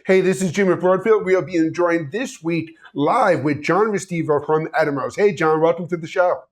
Hey, this is Jim at Broadfield. We'll be joined this week live with John Restivo from Atomos. Hey, John, welcome to the show.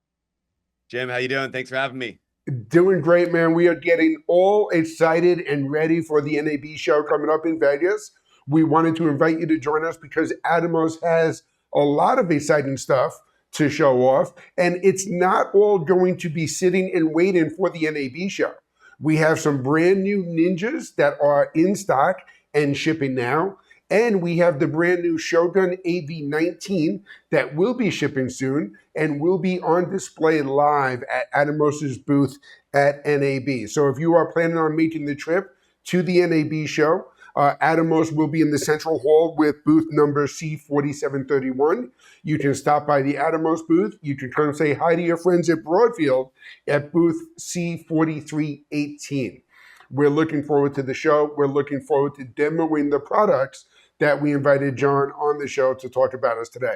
Jim, how you doing? Thanks for having me. Doing great, man. We are getting all excited and ready for the NAB show coming up in Vegas. We wanted to invite you to join us because Atomos has a lot of exciting stuff to show off, and it's not all going to be sitting and waiting for the NAB show. We have some brand new Ninjas that are in stock and shipping now. And we have the brand new Shogun AV-19 that will be shipping soon and will be on display live at Atomos's booth at NAB. So if you are planning on making the trip to the NAB show, Atomos will be in the central hall with booth number C4731. You can stop by the Atomos booth. You can come say hi to your friends at Broadfield at booth C4318. We're looking forward to the show. We're looking forward to demoing the products that we invited John on the show to talk about us today.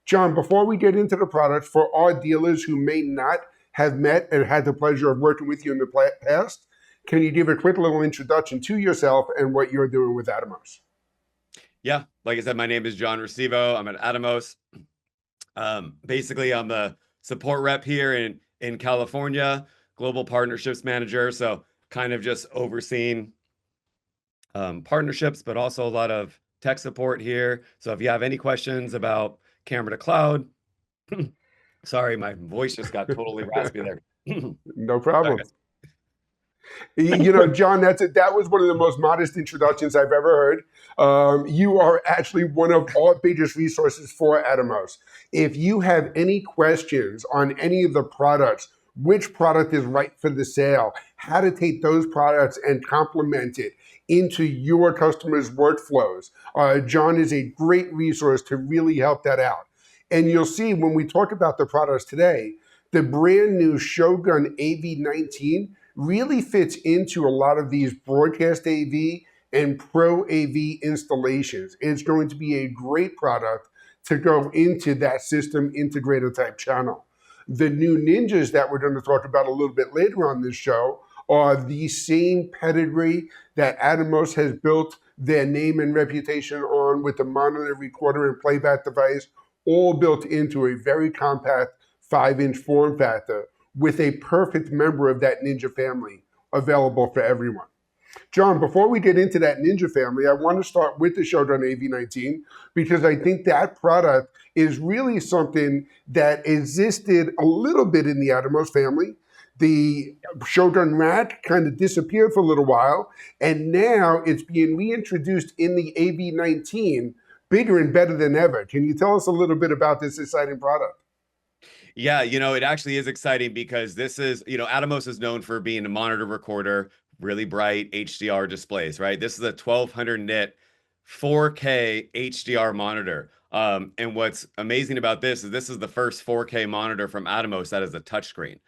John, before we get into the products, for our dealers who may not have met and had the pleasure of working with you in the past, can you give a quick little introduction to yourself and what you're doing with Atomos? Yeah, like I said, my name is John Restivo. I'm at Atomos. Basically, I'm the support rep here in California, global partnerships manager. So kind of just overseeing partnerships, but also a lot of tech support here. So if you have any questions about camera to cloud, sorry, my voice just got totally raspy there. No problem. You know, John, that was one of the most modest introductions I've ever heard. You are actually one of our biggest resources for Atomos. If you have any questions on any of the products, which product is right for the sale, how to take those products and complement it into your customers' workflows, John is a great resource to really help that out. And you'll see when we talk about the products today, the brand new Shogun AV-19 really fits into a lot of these broadcast AV and pro AV installations. It's going to be a great product to go into that system integrator type channel. The new Ninjas that we're going to talk about a little bit later on this show are the same pedigree that Atomos has built their name and reputation on, with the monitor, recorder, and playback device, all built into a very compact 5-inch form factor with a perfect member of that Ninja family available for everyone. John, before we get into that Ninja family, I want to start with the Shogun AV-19 because I think that product is really something that existed a little bit in the Atomos family. The Shogun rack kind of disappeared for a little while, and now it's being reintroduced in the AV-19, bigger and better than ever. Can you tell us a little bit about this exciting product? Yeah, it actually is exciting because this is, Atomos is known for being a monitor recorder, really bright HDR displays, right? This is a 1200 nit 4K HDR monitor. And what's amazing about this is the first 4K monitor from Atomos that is a touchscreen.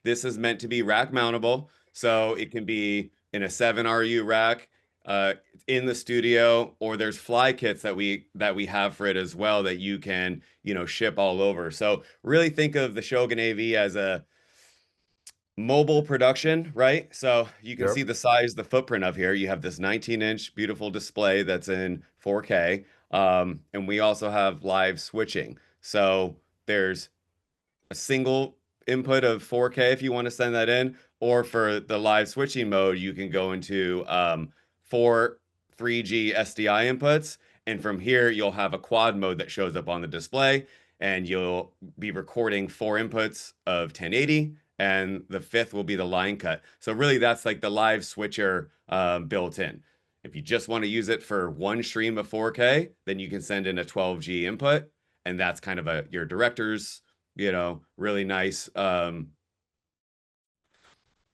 This is meant to be rack mountable, so it can be in a 7RU rack, in the studio, or there's fly kits that we have for it as well that you can, ship all over. So really think of the Shogun AV as a mobile production, right? So you can see the size, the footprint of here. You have this 19-inch beautiful display that's in 4K. And we also have live switching. So there's a single input of 4K if you want to send that in, or for the live switching mode, you can go into 4 3G SDI inputs. And from here, you'll have a quad mode that shows up on the display, and you'll be recording 4 inputs of 1080, and the 5th will be the line cut. So really, that's like the live switcher built in. If you just want to use it for one stream of 4K, then you can send in a 12G input, and that's kind of your director's, really nice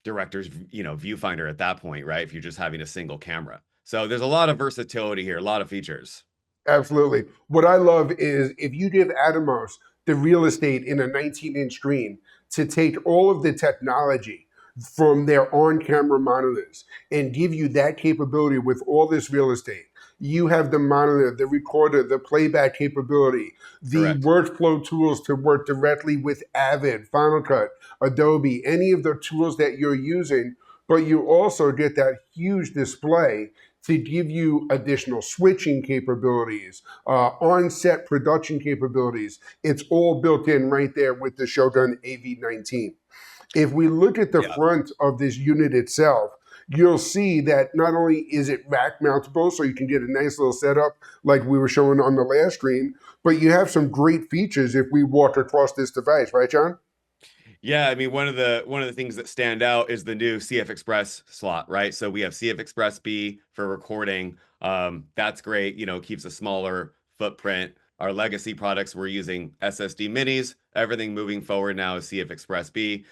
director's, viewfinder at that point, right? If you're just having a single camera. So there's a lot of versatility here, a lot of features. Absolutely. What I love is if you give Atomos the real estate in a 19-inch screen to take all of the technology from their on-camera monitors and give you that capability with all this real estate. You have the monitor, the recorder, the playback capability, the workflow tools to work directly with Avid, Final Cut, Adobe, any of the tools that you're using, but you also get that huge display to give you additional switching capabilities, on-set production capabilities. It's all built in right there with the Shogun AV-19. If we look at the Yeah. front of this unit itself, you'll see that not only is it rack mountable, so you can get a nice little setup like we were showing on the last screen, but you have some great features if we walk across this device, right, John? Yeah, I mean one of the things that stand out is the new CF Express slot, right? So we have CF Express B for recording. That's great, keeps a smaller footprint. Our legacy products, we're using SSD minis. Everything moving forward now is CF Express B.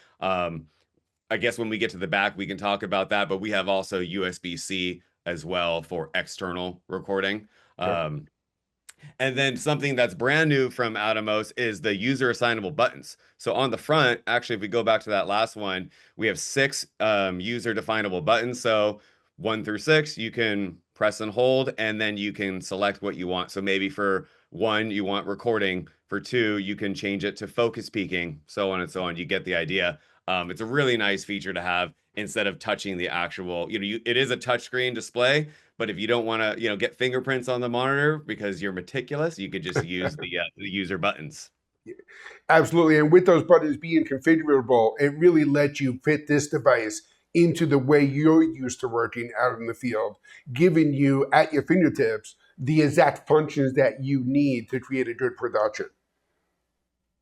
I guess when we get to the back, we can talk about that, but we have also USB-C as well for external recording. Yep. Um, and then something that's brand new from Atomos is the user assignable buttons. So on the front, actually, if we go back to that last one, we have six user definable buttons. So 1 through 6, you can press and hold, and then you can select what you want. So maybe for 1, you want recording. For 2, you can change it to focus peaking, so on and so on. You get the idea. It's a really nice feature to have instead of touching the actual, it is a touchscreen display, but if you don't want to, get fingerprints on the monitor because you're meticulous, you could just use the user buttons. Absolutely. And with those buttons being configurable, it really lets you fit this device into the way you're used to working out in the field, giving you at your fingertips the exact functions that you need to create a good production.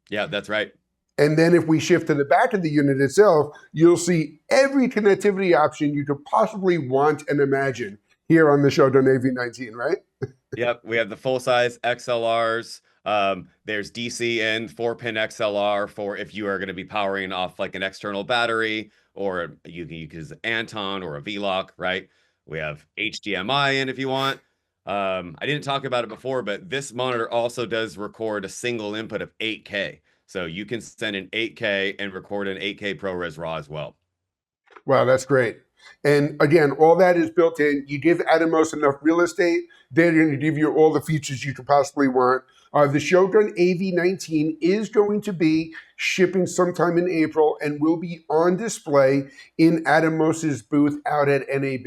Yeah, that's right. And then if we shift to the back of the unit itself, you'll see every connectivity option you could possibly want and imagine here on the Shogun AV-19, right? Yep, we have the full size XLRs. There's DC in 4-pin XLR for if you are going to be powering off like an external battery, or you can use Anton or a V-Lock, right? We have HDMI in if you want. I didn't talk about it before, but this monitor also does record a single input of 8K. So you can send an 8K and record an 8K ProRes RAW as well. Wow, that's great. And again, all that is built in. You give Atomos enough real estate, they're going to give you all the features you could possibly want. The Shogun AV-19 is going to be shipping sometime in April and will be on display in Atomos's booth out at NAB.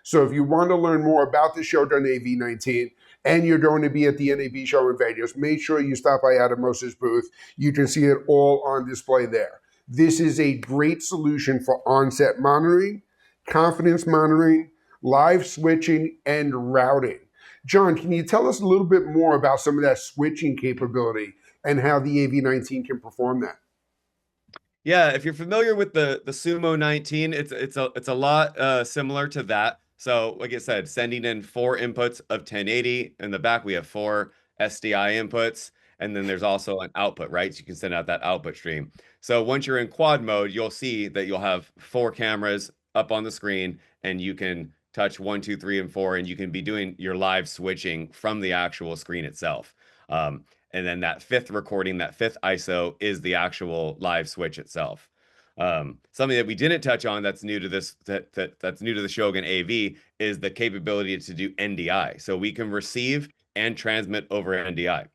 So if you want to learn more about the Shogun AV-19 and you're going to be at the NAB show in Vegas, make sure you stop by Atomos's booth. You can see it all on display there. This is a great solution for on-set monitoring, confidence monitoring, live switching, and routing. John, can you tell us a little bit more about some of that switching capability and how the AV-19 can perform that? Yeah, if you're familiar with the Sumo 19, it's a lot similar to that. So, like I said, sending in 4 inputs of 1080. In the back, we have 4 SDI inputs, and then there's also an output, right? So you can send out that output stream. So once you're in quad mode, you'll see that you'll have 4 cameras up on the screen, and you can touch 1, 2, 3, and 4, and you can be doing your live switching from the actual screen itself. And then that fifth recording, that fifth ISO, is the actual live switch itself. Something that we didn't touch on that's new to this that's new to the Shogun AV is the capability to do NDI. So we can receive and transmit over NDI.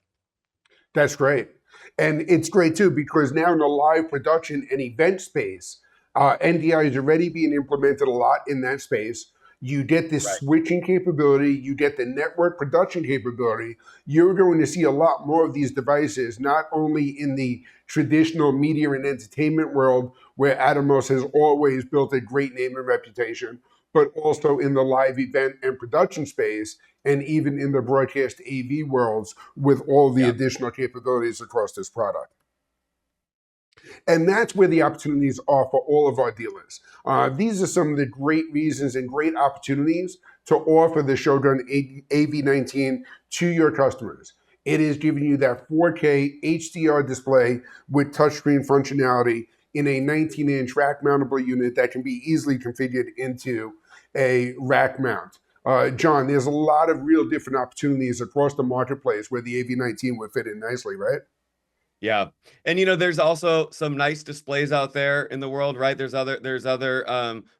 That's great. And it's great too, because now in the live production and event space, NDI is already being implemented a lot in that space. You get this Right. switching capability, you get the network production capability. You're going to see a lot more of these devices, not only in the traditional media and entertainment world, where Atomos has always built a great name and reputation, but also in the live event and production space, and even in the broadcast AV worlds with all the Yeah. additional capabilities across this product. And that's where the opportunities are for all of our dealers. These are some of the great reasons and great opportunities to offer the Shogun AV-19 to your customers. It is giving you that 4K HDR display with touchscreen functionality in a 19-inch rack mountable unit that can be easily configured into a rack mount. John, there's a lot of real different opportunities across the marketplace where the AV-19 would fit in nicely, right? Yeah. And there's also some nice displays out there in the world, right? There's other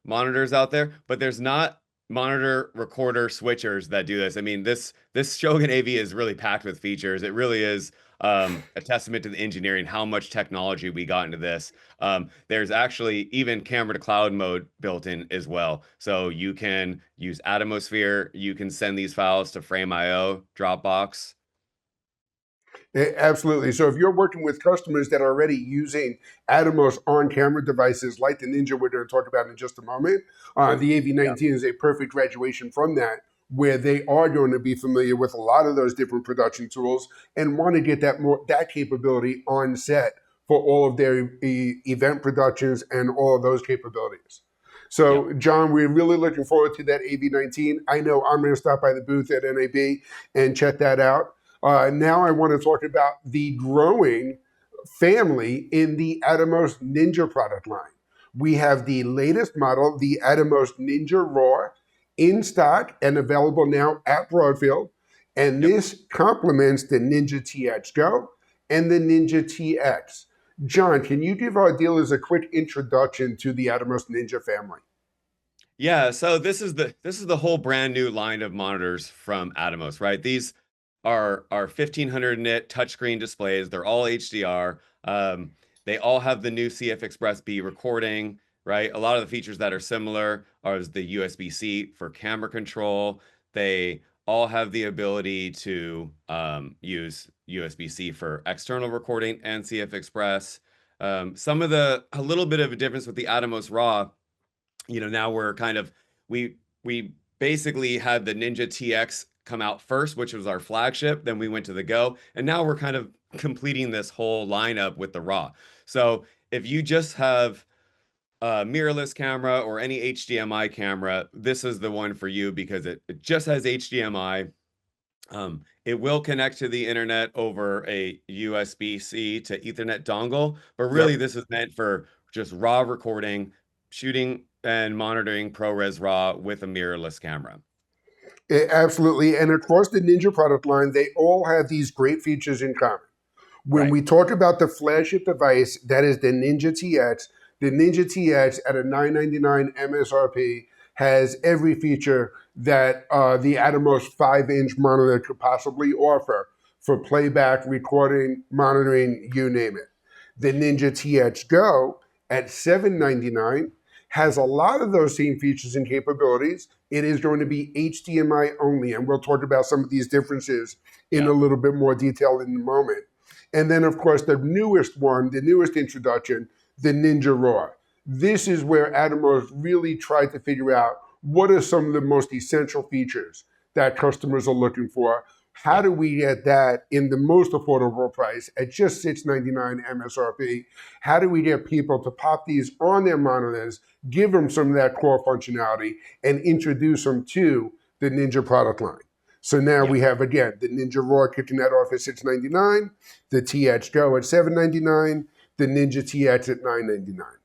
monitors out there, but there's not monitor recorder switchers that do this. I mean, this Shogun AV is really packed with features. It really is a testament to the engineering, how much technology we got into this. There's actually even camera to cloud mode built in as well. So you can use Atomosphere, you can send these files to Frame.io, Dropbox. Absolutely. So if you're working with customers that are already using Atomos on-camera devices like the Ninja we're going to talk about in just a moment, the AV-19 is a perfect graduation from that, where they are going to be familiar with a lot of those different production tools and want to get that capability on set for all of their event productions and all of those capabilities. So, John, we're really looking forward to that AV-19. I know I'm going to stop by the booth at NAB and check that out. Now I want to talk about the growing family in the Atomos Ninja product line. We have the latest model, the Atomos Ninja Raw, in stock and available now at Broadfield. And this complements the Ninja TX Go and the Ninja TX. John, can you give our dealers a quick introduction to the Atomos Ninja family? Yeah, so this is the whole brand new line of monitors from Atomos, right? These are 1500 nit touchscreen displays. They're all HDR. They all have the new CF Express B recording, right? A lot of the features that are similar are the USB-C for camera control. They all have the ability to use USB-C for external recording and CF Express. A little bit of a difference with the Atomos Raw, now we're kind of we basically had the Ninja TX come out first, which was our flagship. Then we went to the Go, and now we're kind of completing this whole lineup with the Raw. So if you just have a mirrorless camera or any HDMI camera, this is the one for you because it just has HDMI. It will connect to the internet over a USB-C to Ethernet dongle, but really Yep. this is meant for just raw recording, shooting and monitoring ProRes RAW with a mirrorless camera. Absolutely. And across the Ninja product line, they all have these great features in common. When Right. we talk about the flagship device, that is the Ninja TX. The Ninja TX at a $999 MSRP has every feature that the Atomos 5-inch monitor could possibly offer for playback, recording, monitoring, you name it. The Ninja TX Go at $799 has a lot of those same features and capabilities. It is going to be HDMI only, and we'll talk about some of these differences in Yeah. a little bit more detail in a moment. And then, of course, the newest one, the newest introduction, the Ninja Raw. This is where Atomos really tried to figure out what are some of the most essential features that customers are looking for. How Yeah. do we get that in the most affordable price at just $699 MSRP? How do we get people to pop these on their monitors, give them some of that core functionality, and introduce them to the Ninja product line? So now Yeah. we have, again, the Ninja Raw kicking that off at $699, the TX Go at $799, the Ninja TX at $999.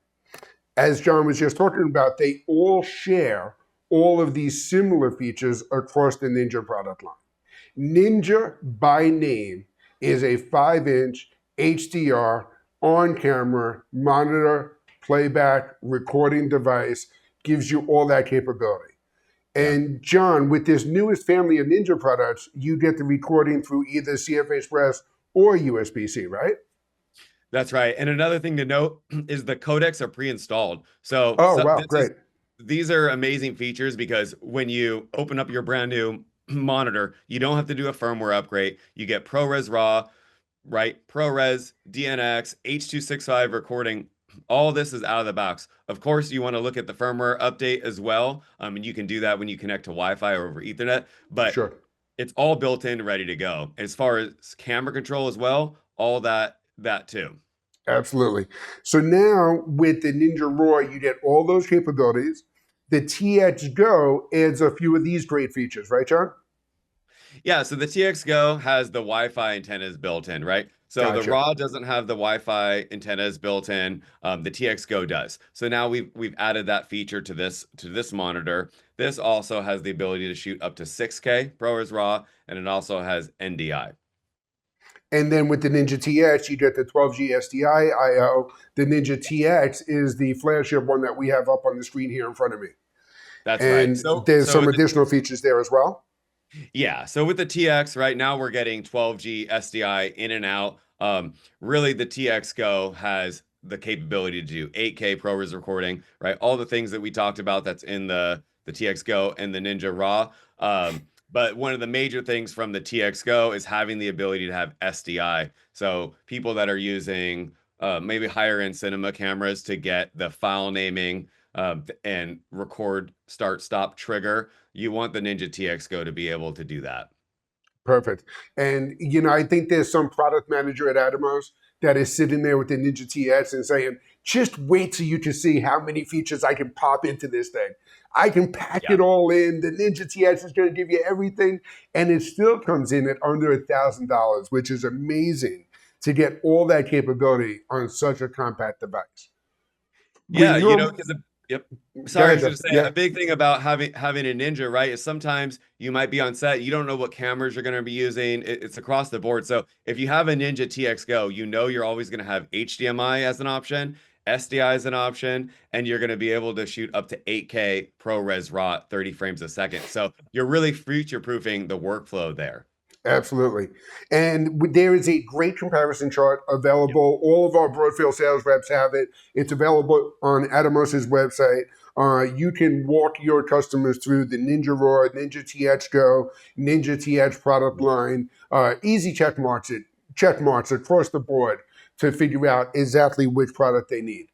As John was just talking about, they all share all of these similar features across the Ninja product line. Ninja by name is a 5-inch HDR on camera monitor, playback, recording device, gives you all that capability. Yeah. And John, with this newest family of Ninja products, you get the recording through either CF Express or USB-C, right? That's right. And another thing to note is the codecs are pre-installed. So, Oh, so wow, this is great. these are amazing features because when you open up your brand new monitor, you don't have to do a firmware upgrade. You get ProRes RAW, right? ProRes, DNX, H.265 recording. All this is out of the box. Of course, you want to look at the firmware update as well. And you can do that when you connect to Wi-Fi or over Ethernet, but Sure. it's all built in, ready to go. As far as camera control as well, all that too. Absolutely. So now with the Ninja Raw, you get all those capabilities. The TX Go adds a few of these great features, right, John? Yeah, so the TX Go has the Wi-Fi antennas built in, right? So the Gotcha. RAW doesn't have the Wi-Fi antennas built in. The TX Go does. So now we've added that feature to this monitor. This also has the ability to shoot up to 6K ProRes RAW, and it also has NDI. And then with the Ninja TX, you get the 12G SDI IO. The Ninja TX is the flagship one that we have up on the screen here in front of me. That's right. And So there's so some the additional features there as well. Yeah, so with the TX right now we're getting 12G SDI in and out. Really the TX Go has the capability to do 8K ProRes recording, right? All the things that we talked about that's in the TX Go and the Ninja Raw. But one of the major things from the TX Go is having the ability to have SDI. So people that are using maybe higher end cinema cameras to get the file naming and record start stop trigger, you want the Ninja TX Go to be able to do that. Perfect. And I think there's some product manager at Atomos that is sitting there with the Ninja TX and saying, just wait till you can see how many features I can pop into this thing. I can pack Yeah. it all in. The Ninja TX is going to give you everything. And it still comes in at under $1,000, which is amazing to get all that capability on such a compact device. We Yeah, norm because yep. Go Sorry, I ahead, was going Jeff. to say a Yeah, big thing about having a Ninja, right, is sometimes you might be on set, you don't know what cameras you're going to be using. It's across the board. So if you have a Ninja TX Go, you know you're always going to have HDMI as an option, SDI as an option, and you're going to be able to shoot up to 8K ProRes RAW 30 frames a second. So you're really future-proofing the workflow there. absolutely. And there is a great comparison chart available. All of our Broadfield sales reps have it. It's available on Atomos's website. You can walk your customers through the Ninja Raw, Ninja TX Go, Ninja TX product line. Easy check marks across the board to figure out exactly which product they need.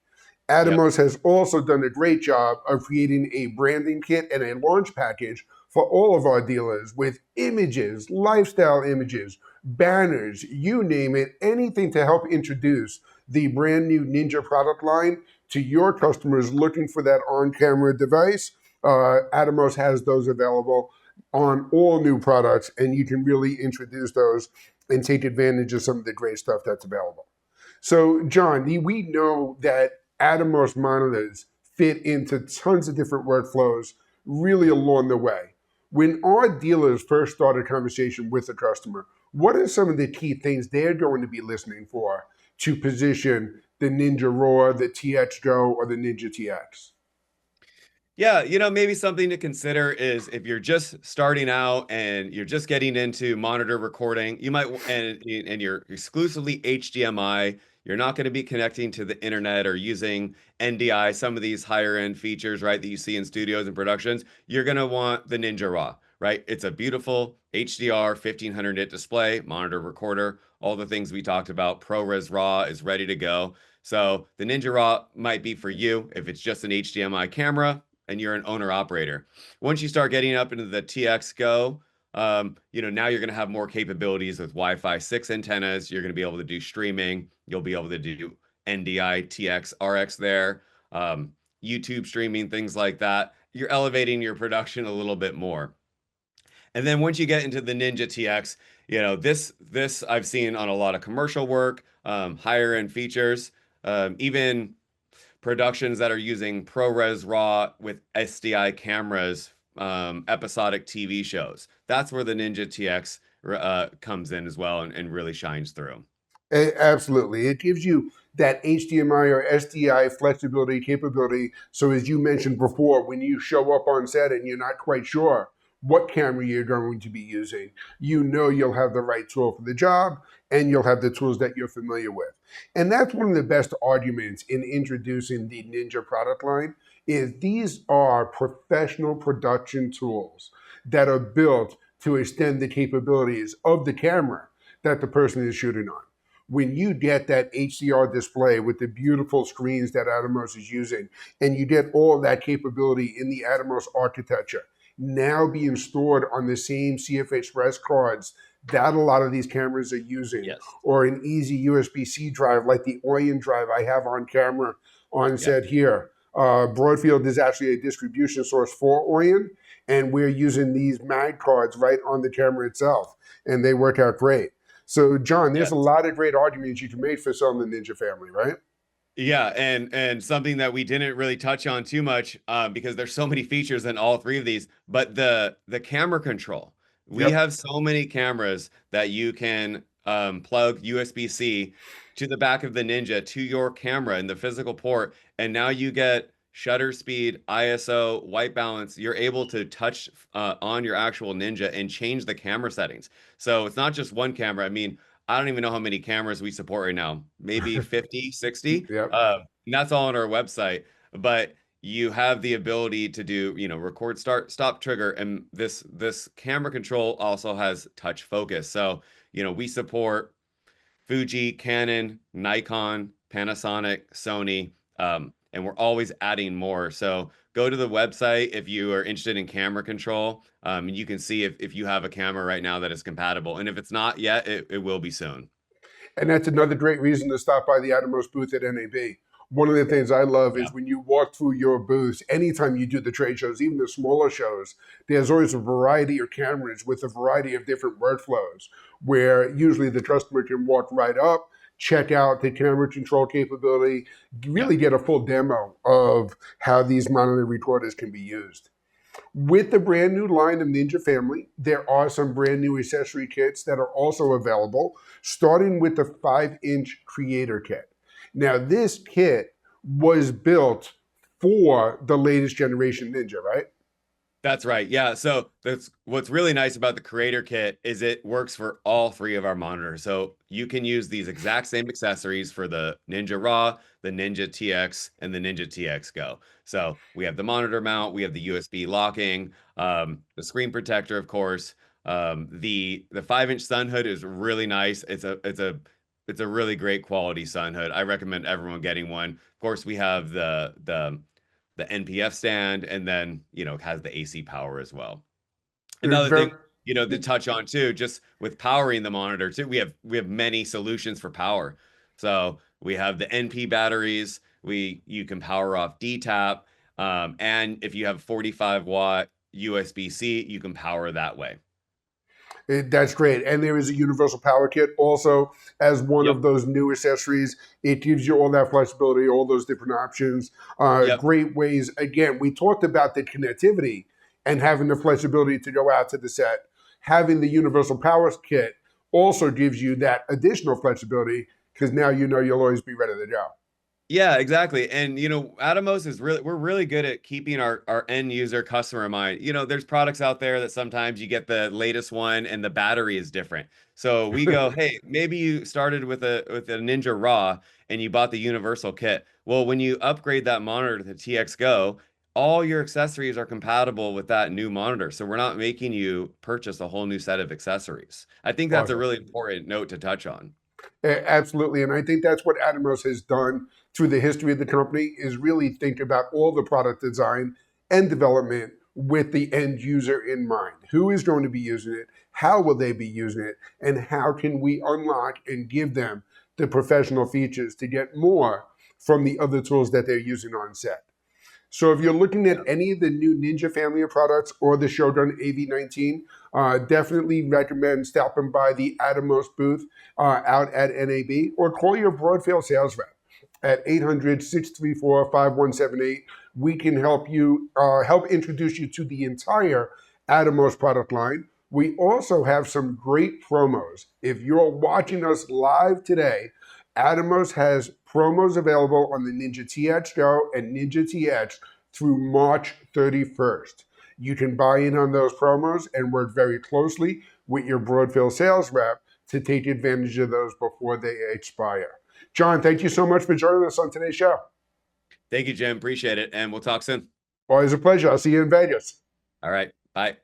Yep. Atomos has also done a great job of creating a branding kit and a launch package for all of our dealers with images, lifestyle images, banners, you name it, anything to help introduce the brand new Ninja product line to your customers looking for that on camera device. Atomos has those available on all new products, and you can really introduce those and take advantage of some of the great stuff that's available. So, John, we know that Atomos monitors fit into tons of different workflows really along the way. When our dealers first start a conversation with a customer, what are some of the key things they're going to be listening for to position the Ninja Raw, the TX Go, or the Ninja TX? Yeah, maybe something to consider is if you're just starting out and you're just getting into monitor recording, you might and you're exclusively HDMI, you're not going to be connecting to the internet or using NDI, some of these higher end features, right, that you see in studios and productions. You're going to want the Ninja Raw, right? It's a beautiful HDR 1500 nit display, monitor recorder, all the things we talked about. ProRes RAW is ready to go. So the Ninja Raw might be for you if it's just an HDMI camera and you're an owner operator. Once you start getting up into the TX Go, now you're going to have more capabilities with Wi-Fi 6 antennas. You're going to be able to do streaming. You'll be able to do NDI, TX, RX there, YouTube streaming, things like that. You're elevating your production a little bit more. And then once you get into the Ninja TX, this I've seen on a lot of commercial work, higher end features, even productions that are using ProRes RAW with SDI cameras, episodic TV shows. That's where the Ninja TX comes in as well and really shines through. Absolutely. It gives you that HDMI or SDI flexibility capability. So, as you mentioned before, when you show up on set and you're not quite sure what camera you're going to be using, you know you'll have the right tool for the job and you'll have the tools that you're familiar with. And that's one of the best arguments in introducing the Ninja product line is these are professional production tools that are built to extend the capabilities of the camera that the person is shooting on. When you get that HDR display with the beautiful screens that Atomos is using, and you get all of that capability in the Atomos architecture, now being stored on the same CF Express cards that a lot of these cameras are using, Yes. or an easy USB-C drive like the Oyen drive I have on camera on Yeah. set here. Broadfield is actually a distribution source for Oyen, and we're using these mag cards right on the camera itself, and they work out great. So, John, there's Yeah. a lot of great arguments you can make for selling the Ninja family, right? Yeah, and something that we didn't really touch on too much, because there's so many features in all three of these, but the camera control. We Yep. have so many cameras that you can plug USB-C to the back of the Ninja to your camera in the physical port, and now you get shutter speed, ISO, white balance. You're able to touch on your actual Ninja and change the camera settings. So it's not just one camera. I mean, I don't even know how many cameras we support right now. Maybe 50, 60. Yep. And that's all on our website. But you have the ability to do, record, start, stop, trigger, and this camera control also has touch focus. So, we support Fuji, Canon, Nikon, Panasonic, Sony, and we're always adding more. So go to the website if you are interested in camera control. And you can see if you have a camera right now that is compatible. And if it's not yet, it will be soon. And that's another great reason to stop by the Atomos booth at NAB. One of the things I love is when you walk through your booths, anytime you do the trade shows, even the smaller shows, there's always a variety of cameras with a variety of different workflows where usually the customer can walk right up, check out the camera control capability, really get a full demo of how these monitor recorders can be used. With the brand new line of Ninja family, there are some brand new accessory kits that are also available, starting with the 5-inch Creator Kit. Now, this kit was built for the latest generation Ninja, right? That's right. Yeah. So that's what's really nice about the Creator Kit is it works for all three of our monitors. So you can use these exact same accessories for the Ninja Raw, the Ninja TX, and the Ninja TX Go. So we have the monitor mount, we have the USB locking, the screen protector, of course. The 5-inch sun hood is really nice. It's a really great quality sun hood. I recommend everyone getting one. Of course, we have the NPF stand, and then, it has the AC power as well. Another thing, to touch on too, just with powering the monitor too, we have many solutions for power. So we have the NP batteries, you can power off DTAP, and if you have 45-watt USB-C, you can power that way. That's great. And there is a universal power kit also as one of those new accessories. It gives you all that flexibility, all those different options. Great ways. Again, we talked about the connectivity and having the flexibility to go out to the set. Having the universal power kit also gives you that additional flexibility because now you'll always be ready to go. Yeah, exactly. And Atomos we're really good at keeping our end user customer in mind. There's products out there that sometimes you get the latest one and the battery is different. So we go, hey, maybe you started with a Ninja Raw and you bought the universal kit. Well, when you upgrade that monitor to the TX Go, all your accessories are compatible with that new monitor. So we're not making you purchase a whole new set of accessories. I think that's a really important note to touch on. Absolutely. And I think that's what Atomos has done through the history of the company is really think about all the product design and development with the end user in mind. Who is going to be using it? How will they be using it? And how can we unlock and give them the professional features to get more from the other tools that they're using on set? So if you're looking at any of the new Ninja family of products or the Shogun AV-19, definitely recommend stopping by the Atomos booth out at NAB or call your Broadfield sales rep at 800-634-5178. We can help introduce you to the entire Atomos product line. We also have some great promos. If you're watching us live today, Atomos has promos available on the Ninja TX Go and Ninja TX through March 31st. You can buy in on those promos and work very closely with your Broadfield sales rep to take advantage of those before they expire. John, thank you so much for joining us on today's show. Thank you, Jim. Appreciate it. And we'll talk soon. Always a pleasure. I'll see you in Vegas. All right. Bye.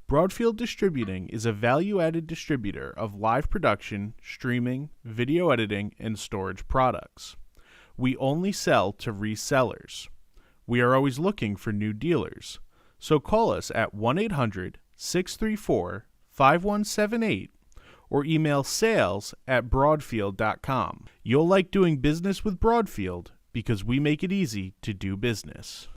Broadfield Distributing is a value-added distributor of live production, streaming, video editing, and storage products. We only sell to resellers. We are always looking for new dealers, so call us at 1-800-634-5178 or email sales@broadfield.com. You'll like doing business with Broadfield because we make it easy to do business.